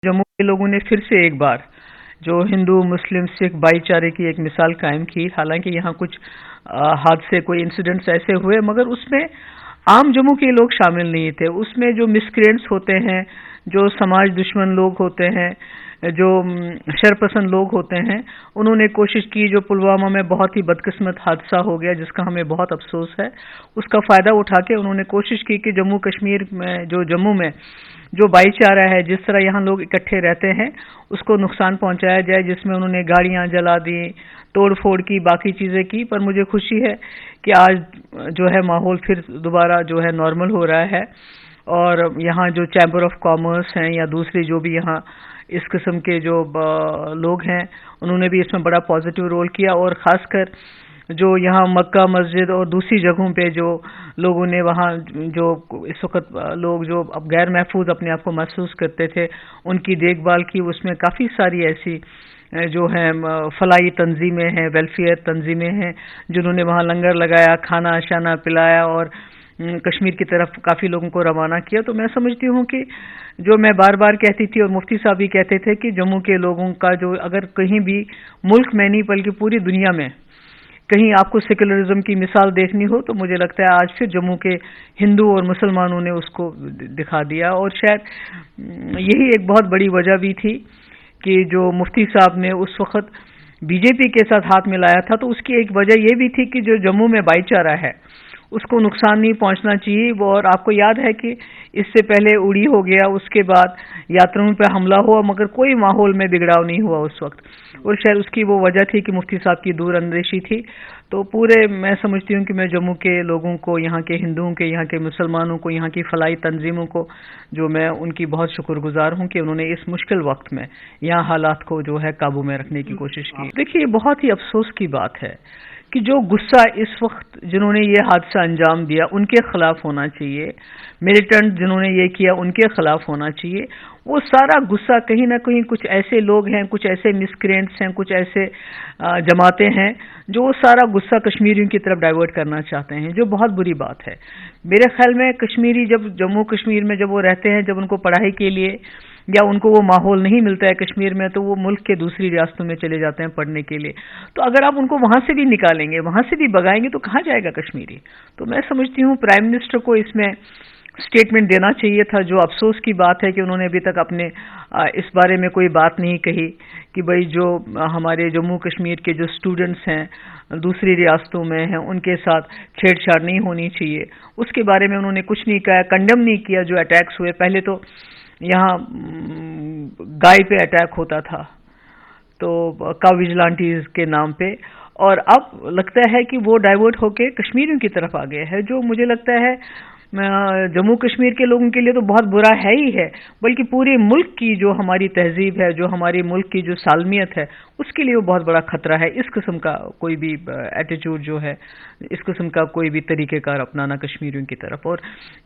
جموں کے لوگوں نے پھر سے ایک بار جو ہندو مسلم سکھ بھائی چارے کی ایک مثال قائم کی. حالانکہ یہاں کچھ حادثے کوئی انسیڈنٹس ایسے ہوئے مگر اس میں عام جموں کے لوگ شامل نہیں تھے. اس میں جو مسکرینٹس ہوتے ہیں، جو سماج دشمن لوگ ہوتے ہیں، جو شرپسند لوگ ہوتے ہیں، انہوں نے کوشش کی. جو پلوامہ میں بہت ہی بدقسمت حادثہ ہو گیا جس کا ہمیں بہت افسوس ہے، اس کا فائدہ اٹھا کے انہوں نے کوشش کی کہ جموں کشمیر میں جموں میں جو بھائی چارہ ہے، جس طرح یہاں لوگ اکٹھے رہتے ہیں، اس کو نقصان پہنچایا جائے. جس میں انہوں نے گاڑیاں جلا دی، توڑ پھوڑ کی، باقی چیزیں کی. پر مجھے خوشی ہے کہ آج جو ہے ماحول پھر دوبارہ جو ہے نارمل ہو رہا ہے. اور یہاں جو چیمبر آف کامرس ہیں یا دوسری جو بھی یہاں اس قسم کے جو لوگ ہیں، انہوں نے بھی اس میں بڑا پازیٹیو رول کیا. اور خاص کر جو یہاں مکہ مسجد اور دوسری جگہوں پہ جو لوگوں نے وہاں جو اس وقت لوگ جو اب غیر محفوظ اپنے آپ کو محسوس کرتے تھے، ان کی دیکھ بھال کی. اس میں کافی ساری ایسی جو ہیں فلاحی تنظیمیں ہیں، ویلفیئر تنظیمیں ہیں، جنہوں نے وہاں لنگر لگایا، کھانا شانا پلایا اور کشمیر کی طرف کافی لوگوں کو روانہ کیا. تو میں سمجھتی ہوں کہ جو میں بار بار کہتی تھی اور مفتی صاحب بھی کہتے تھے کہ جموں کے لوگوں کا جو اگر کہیں بھی ملک میں نہیں بلکہ پوری دنیا میں کہیں آپ کو سیکولرزم کی مثال دیکھنی ہو تو مجھے لگتا ہے آج پھر جموں کے ہندو اور مسلمانوں نے اس کو دکھا دیا. اور شاید یہی ایک بہت بڑی وجہ بھی تھی کہ جو مفتی صاحب نے اس وقت بی جے پی کے ساتھ ہاتھ ملایا تھا، تو اس کی ایک وجہ یہ بھی تھی کہ جو جموں میں بھائی چارہ ہے اس کو نقصان نہیں پہنچنا چاہیے. وہ اور آپ کو یاد ہے کہ اس سے پہلے اڑی ہو گیا، اس کے بعد یاتراؤں پہ حملہ ہوا مگر کوئی ماحول میں بگڑاؤ نہیں ہوا اس وقت. اور شاید اس کی وہ وجہ تھی کہ مفتی صاحب کی دور اندیشی تھی. تو پورے میں سمجھتی ہوں کہ میں جموں کے لوگوں کو، یہاں کے ہندوؤں کے، یہاں کے مسلمانوں کو، یہاں کی فلاحی تنظیموں کو جو میں ان کی بہت شکر گزار ہوں کہ انہوں نے اس مشکل وقت میں یہاں حالات کو جو ہے قابو میں رکھنے کی کوشش کی. دیکھیے یہ بہت ہی افسوس کی بات ہے کہ جو غصہ اس وقت جنہوں نے یہ حادثہ انجام دیا ان کے خلاف ہونا چاہیے، ملیٹنٹ جنہوں نے یہ کیا ان کے خلاف ہونا چاہیے. وہ سارا غصہ کہیں نہ کہیں کچھ ایسے لوگ ہیں، کچھ ایسے مسکرینٹس ہیں، کچھ ایسے جماعتیں ہیں جو وہ سارا غصہ کشمیریوں کی طرف ڈائیورٹ کرنا چاہتے ہیں، جو بہت بری بات ہے. میرے خیال میں کشمیری جب جموں کشمیر میں جب وہ رہتے ہیں، جب ان کو پڑھائی کے لیے یا ان کو وہ ماحول نہیں ملتا ہے کشمیر میں، تو وہ ملک کے دوسری ریاستوں میں چلے جاتے ہیں پڑھنے کے لیے. تو اگر آپ ان کو وہاں سے بھی نکالیں گے، وہاں سے بھی بگائیں گے تو کہاں جائے گا کشمیری؟ تو میں سمجھتی ہوں پرائم منسٹر کو اس میں اسٹیٹمنٹ دینا چاہیے تھا. جو افسوس کی بات ہے کہ انہوں نے ابھی تک اپنے اس بارے میں کوئی بات نہیں کہی کہ بھئی جو ہمارے جموں کشمیر کے جو اسٹوڈنٹس ہیں دوسری ریاستوں میں ہیں ان کے ساتھ چھیڑ چھاڑ نہیں ہونی چاہیے. اس کے بارے میں انہوں نے کچھ نہیں کہا، کنڈم نہیں کیا جو اٹیکس ہوئے. پہلے تو یہاں گائے پہ اٹیک ہوتا تھا تو کا ویجلانٹیز کے نام پہ، اور اب لگتا ہے کہ وہ ڈائیورٹ ہو کے کشمیریوں کی طرف آ گئے ہے، جو مجھے لگتا ہے جموں کشمیر کے لوگوں کے لیے تو بہت برا ہے ہی ہے، بلکہ پورے ملک کی جو ہماری تہذیب ہے، جو ہماری ملک کی جو سالمیت ہے، اس کے لیے وہ بہت بڑا خطرہ ہے. اس قسم کا کوئی بھی ایٹیچیوڈ جو ہے، اس قسم کا کوئی بھی طریقہ کار اپنانا کشمیریوں کی طرف. اور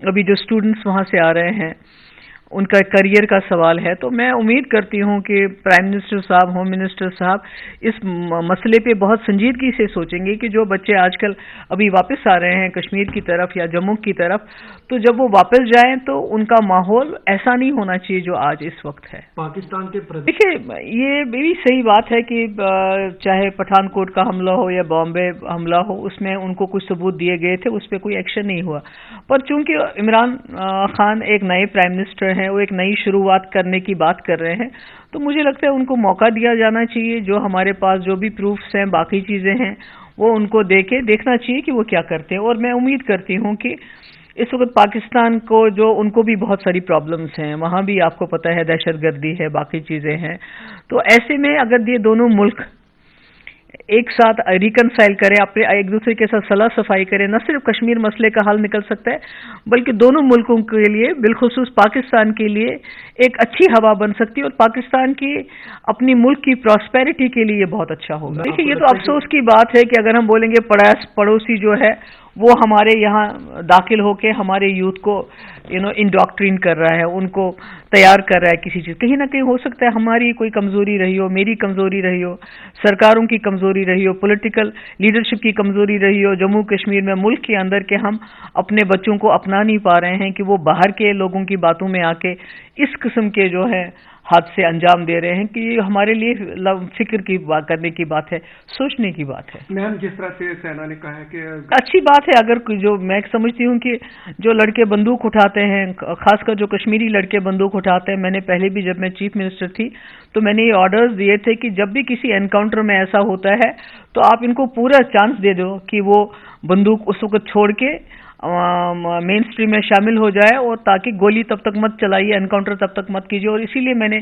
ابھی جو اسٹوڈنٹس وہاں سے آ رہے ہیں ان کا کریئر کا سوال ہے، تو میں امید کرتی ہوں کہ پرائم منسٹر صاحب، ہوم منسٹر صاحب اس مسئلے پہ بہت سنجیدگی سے سوچیں گے کہ جو بچے آج کل ابھی واپس آ رہے ہیں کشمیر کی طرف یا جموں کی طرف، تو جب وہ واپس جائیں تو ان کا ماحول ایسا نہیں ہونا چاہیے جو آج اس وقت ہے. پاکستان کے دیکھیے یہ بھی صحیح بات ہے کہ چاہے پٹھان کوٹ کا حملہ ہو یا بامبے حملہ ہو، اس میں ان کو کچھ ثبوت دیے گئے تھے، اس پہ کوئی ایکشن نہیں ہوا. پر چونکہ عمران خان ایک نئے پرائم منسٹر ہیں، وہ ایک نئی شروعات کرنے کی بات کر رہے ہیں، تو مجھے لگتا ہے ان کو موقع دیا جانا چاہیے. جو ہمارے پاس جو بھی پروفس ہیں، باقی چیزیں ہیں، وہ ان کو دیکھنا چاہیے کہ وہ کیا کرتے ہیں. اور میں امید کرتی ہوں کہ اس وقت پاکستان کو جو ان کو بھی بہت ساری پرابلمز ہیں، وہاں بھی آپ کو پتہ ہے دہشت گردی ہے، باقی چیزیں ہیں. تو ایسے میں اگر یہ دونوں ملک ایک ساتھ ریکنسائل کرے، اپنے ایک دوسرے کے ساتھ صلاح صفائی کرے، نہ صرف کشمیر مسئلے کا حل نکل سکتا ہے بلکہ دونوں ملکوں کے لیے، بالخصوص پاکستان کے لیے ایک اچھی ہوا بن سکتی ہے، اور پاکستان کی اپنی ملک کی پراسپیرٹی کے لیے یہ بہت اچھا ہوگا. دیکھیے یہ تو افسوس کی بات ہے کہ اگر ہم بولیں گے پڑوسی جو ہے وہ ہمارے یہاں داخل ہو کے ہمارے یوتھ کو انڈاکٹرین کر رہا ہے، ان کو تیار کر رہا ہے کسی چیز. کہیں نہ کہیں ہو سکتا ہے ہماری کوئی کمزوری رہی ہو، میری کمزوری رہی ہو، سرکاروں کی کمزوری رہی ہو، پولیٹیکل لیڈرشپ کی کمزوری رہی ہو جموں کشمیر میں، ملک کے اندر، کہ ہم اپنے بچوں کو اپنا نہیں پا رہے ہیں، کہ وہ باہر کے لوگوں کی باتوں میں آ کے اس قسم کے جو ہے حادثے انجام دے رہے ہیں کہ یہ ہمارے لیے فکر کی بات کرنے کی بات ہے، سوچنے کی بات ہے۔ میم جس طرح سے سینا نے کہا ہے کہ اچھی بات ہے، اگر جو میں سمجھتی ہوں کہ جو لڑکے بندوق اٹھاتے ہیں، خاص کر جو کشمیری لڑکے بندوق اٹھاتے ہیں، میں نے پہلے بھی جب میں چیف منسٹر تھی تو میں نے یہ آرڈرز دیے تھے کہ جب بھی کسی انکاؤنٹر میں ایسا ہوتا ہے تو آپ ان کو پورا چانس دے دو کہ وہ بندوق اس وقت چھوڑ کے مین اسٹریم میں شامل ہو جائے، اور تاکہ گولی تب تک مت چلائیے، انکاؤنٹر تب تک مت کیجیے، اور اسی لیے میں نے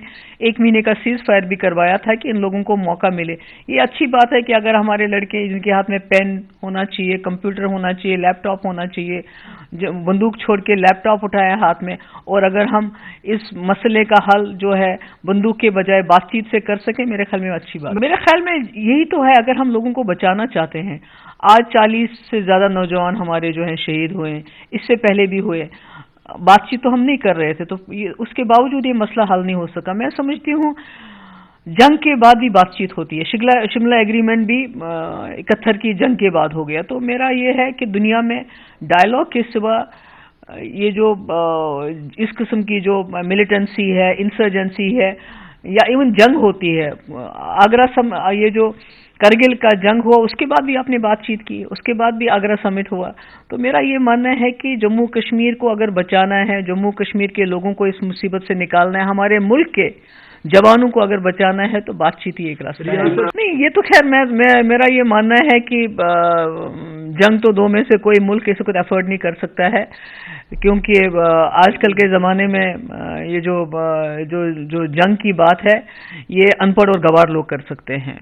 1 مہینے کا سیز فائر بھی کروایا تھا کہ ان لوگوں کو موقع ملے۔ یہ اچھی بات ہے کہ اگر ہمارے لڑکے جن کے ہاتھ میں پین ہونا چاہیے، کمپیوٹر ہونا چاہیے، لیپ ٹاپ ہونا چاہیے، بندوق چھوڑ کے لیپ ٹاپ اٹھایا ہاتھ میں، اور اگر ہم اس مسئلے کا حل جو ہے بندوق کے بجائے بات چیت سے کر سکیں، میرے خیال میں اچھی بات۔ میرے خیال میں یہی تو ہے، اگر ہم لوگوں کو بچانا چاہتے ہیں۔ آج 40 سے زیادہ نوجوان ہمارے جو ہیں شہید ہوئے، اس سے پہلے بھی ہوئے، بات چیت تو ہم نہیں کر رہے تھے، تو اس کے باوجود یہ مسئلہ حل نہیں ہو سکا۔ میں سمجھتی ہوں جنگ کے بعد بھی بات چیت ہوتی ہے، شملہ ایگریمنٹ بھی 71 کی جنگ کے بعد ہو گیا۔ تو میرا یہ ہے کہ دنیا میں ڈائلاگ کے سوا یہ جو اس قسم کی جو ملیٹنسی ہے، انسرجنسی ہے، یا ایون جنگ ہوتی ہے، یہ جو کرگل کا جنگ ہوا اس کے بعد بھی آپ نے بات چیت کی، اس کے بعد بھی آگرہ سمٹ ہوا۔ تو میرا یہ ماننا ہے کہ جموں کشمیر کو اگر بچانا ہے، جموں کشمیر کے لوگوں کو اس مصیبت سے نکالنا ہے، ہمارے ملک کے جوانوں کو اگر بچانا ہے تو بات چیت ہی ایک راستہ ہے۔ نہیں، یہ تو خیر میرا یہ ماننا ہے کہ جنگ تو دو میں سے کوئی ملک اس کو افورڈ نہیں کر سکتا ہے، کیونکہ آج کل کے زمانے میں یہ جو جنگ کی بات ہے یہ ان پڑھ اور گوار لوگ کر سکتے ہیں،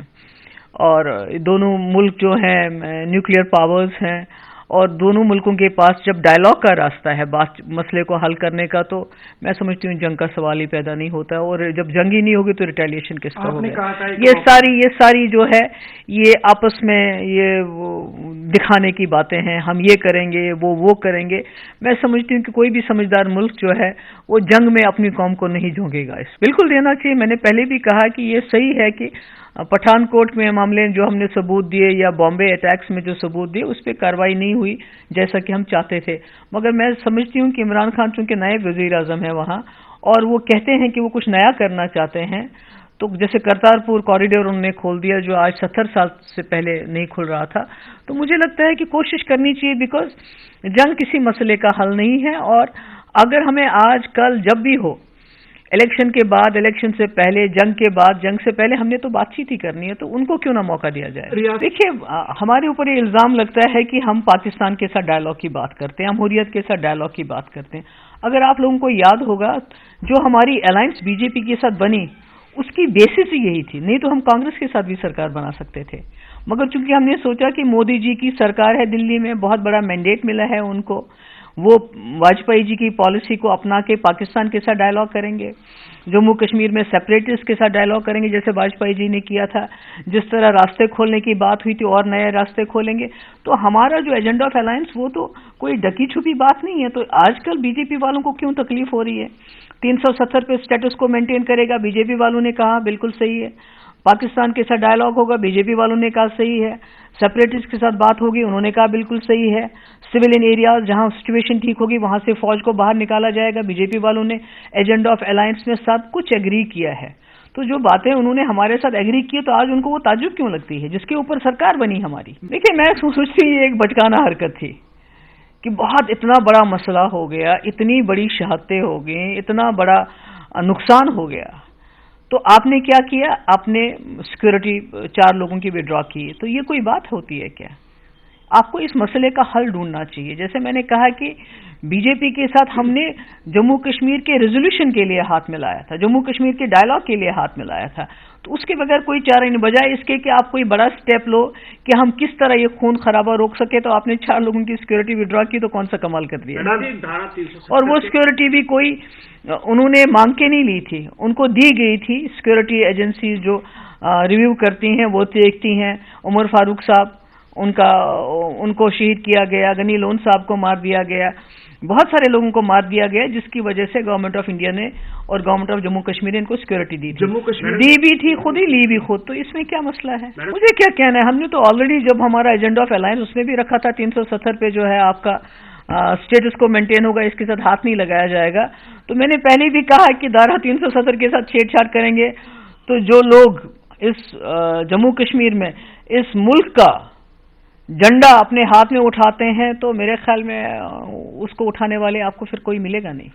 اور دونوں ملک جو ہیں نیوکلیئر پاورز ہیں، اور دونوں ملکوں کے پاس جب ڈائلاگ کا راستہ ہے مسئلے کو حل کرنے کا، تو میں سمجھتی ہوں جنگ کا سوال ہی پیدا نہیں ہوتا، اور جب جنگ ہی نہیں ہوگی تو ریٹیلیشن کس کا ہوگا؟ یہ ساری جو ہے یہ آپس میں یہ دکھانے کی باتیں ہیں، ہم یہ کریں گے وہ کریں گے۔ میں سمجھتی ہوں کہ کوئی بھی سمجھدار ملک جو ہے وہ جنگ میں اپنی قوم کو نہیں جھونکے گا، اس بالکل دینا چاہیے۔ میں نے پہلے بھی کہا کہ یہ صحیح ہے کہ پٹھان کوٹ میں معاملے جو ہم نے ثبوت دیے، یا بامبے اٹیکس میں جو ثبوت دیے، اس پہ کارروائی نہیں ہوئی جیسا کہ ہم چاہتے تھے، مگر میں سمجھتی ہوں کہ عمران خان چونکہ نائب وزیر اعظم ہے وہاں، اور وہ کہتے ہیں کہ وہ کچھ نیا کرنا چاہتے ہیں، تو جیسے کرتارپور کوریڈور انہوں نے کھول دیا جو آج 70 سال سے پہلے نہیں کھل رہا تھا، تو مجھے لگتا ہے کہ کوشش کرنی چاہیے، بیکاز جنگ کسی مسئلے کا حل نہیں ہے، اور اگر ہمیں آج کل جب بھی ہو، الیکشن کے بعد، الیکشن سے پہلے، جنگ کے بعد، جنگ سے پہلے، ہم نے تو بات چیت ہی کرنی ہے، تو ان کو کیوں نہ موقع دیا جائے؟ دیکھیے، ہمارے اوپر یہ الزام لگتا ہے کہ ہم پاکستان کے ساتھ ڈائلاگ کی بات کرتے ہیں، ہم حریت کے ساتھ ڈائلاگ کی بات کرتے ہیں۔ اگر آپ لوگوں کو یاد ہوگا جو ہماری الائنس بی جے پی کے ساتھ بنی، اس کی بیسس ہی یہی تھی، نہیں تو ہم کانگریس کے ساتھ بھی سرکار بنا سکتے تھے، مگر چونکہ ہم نے سوچا کہ مودی جی کی سرکار ہے دلی میں، بہت بڑا مینڈیٹ ملا ہے ان کو، وہ واجپئی جی کی پالیسی کو اپنا کے پاکستان کے ساتھ ڈائلاگ کریں گے، جموں کشمیر میں سیپریٹسٹ کے ساتھ ڈائلاگ کریں گے جیسے واجپئی جی نے کیا تھا، جس طرح راستے کھولنے کی بات ہوئی تھی اور نئے راستے کھولیں گے۔ تو ہمارا جو ایجنڈا آف الائنس وہ تو کوئی ڈکی چھپی بات نہیں ہے، تو آج کل بی جے پی والوں کو کیوں تکلیف ہو رہی ہے؟ 370 پہ سٹیٹس کو مینٹین کرے گا، بی جے پی والوں نے کہا بالکل صحیح ہے، پاکستان کے ساتھ ڈائلاگ ہوگا، بی جے پی والوں نے کہا صحیح ہے، سیپریٹسٹ کے ساتھ بات ہوگی، انہوں نے کہا بالکل صحیح ہے، سویلین ایریاز جہاں سچویشن ٹھیک ہوگی وہاں سے فوج کو باہر نکالا جائے گا، بی جے پی والوں نے ایجنڈا آف الائنس میں سب کچھ ایگری کیا ہے۔ تو جو باتیں انہوں نے ہمارے ساتھ ایگری کی تو آج ان کو وہ تعجب کیوں لگتی ہے جس کے اوپر سرکار بنی ہماری؟ دیکھیں، میں سوچتی یہ ایک بچکانہ حرکت تھی کہ بہت اتنا بڑا مسئلہ ہو گیا، اتنی بڑی شہادتیں ہو گئیں، اتنا بڑا نقصان ہو گیا، تو آپ نے کیا کیا؟ آپ نے سیکورٹی 4 لوگوں کی وڈرا کی، تو یہ کوئی بات ہوتی ہے کیا؟ آپ کو اس مسئلے کا حل ڈھونڈنا چاہیے۔ جیسے میں نے کہا کہ بی جے پی کے ساتھ ہم نے جموں کشمیر کے ریزولوشن کے لیے ہاتھ ملایا تھا، جموں کشمیر کے ڈائلاگ کے لیے ہاتھ ملایا تھا، تو اس کے بغیر کوئی چارہ نہیں، بجائے اس کے کہ آپ کوئی بڑا سٹیپ لو کہ ہم کس طرح یہ خون خرابہ روک سکے، تو آپ نے 4 لوگوں کی سیکورٹی وڈرا کی، تو کون سا کمال کر دیا؟ اور وہ سیکورٹی بھی کوئی انہوں نے مانگ کے نہیں لی تھی، ان کو دی گئی تھی۔ سیکورٹی ایجنسیز جو ریویو کرتی ہیں وہ دیکھتی ہیں، عمر فاروق صاحب ان کو شہید کیا گیا، غنی لون صاحب کو مار دیا گیا، بہت سارے لوگوں کو مار دیا گیا، جس کی وجہ سے گورنمنٹ آف انڈیا نے اور گورنمنٹ آف جموں کشمیر نے ان کو سیکورٹی دی تھی، دی بھی تھی خود ہی، لی بھی خود، تو اس میں کیا مسئلہ ہے؟ مجھے کیا کہنا ہے، ہم نے تو آلریڈی جب ہمارا ایجنڈا آف الائنس اس میں بھی رکھا تھا 370 پہ جو ہے آپ کا اسٹیٹس کو مینٹین ہوگا، اس کے ساتھ ہاتھ نہیں لگایا جائے گا. تو میں نے پہلے بھی کہا کہ دھارا 370 کے ساتھ چھیڑ چھاڑ کریں گے تو جو لوگ اس جموں کشمیر میں اس ملک کا جھنڈا اپنے ہاتھ میں اٹھاتے ہیں تو میرے خیال میں اس کو اٹھانے والے آپ کو پھر کوئی ملے گا نہیں.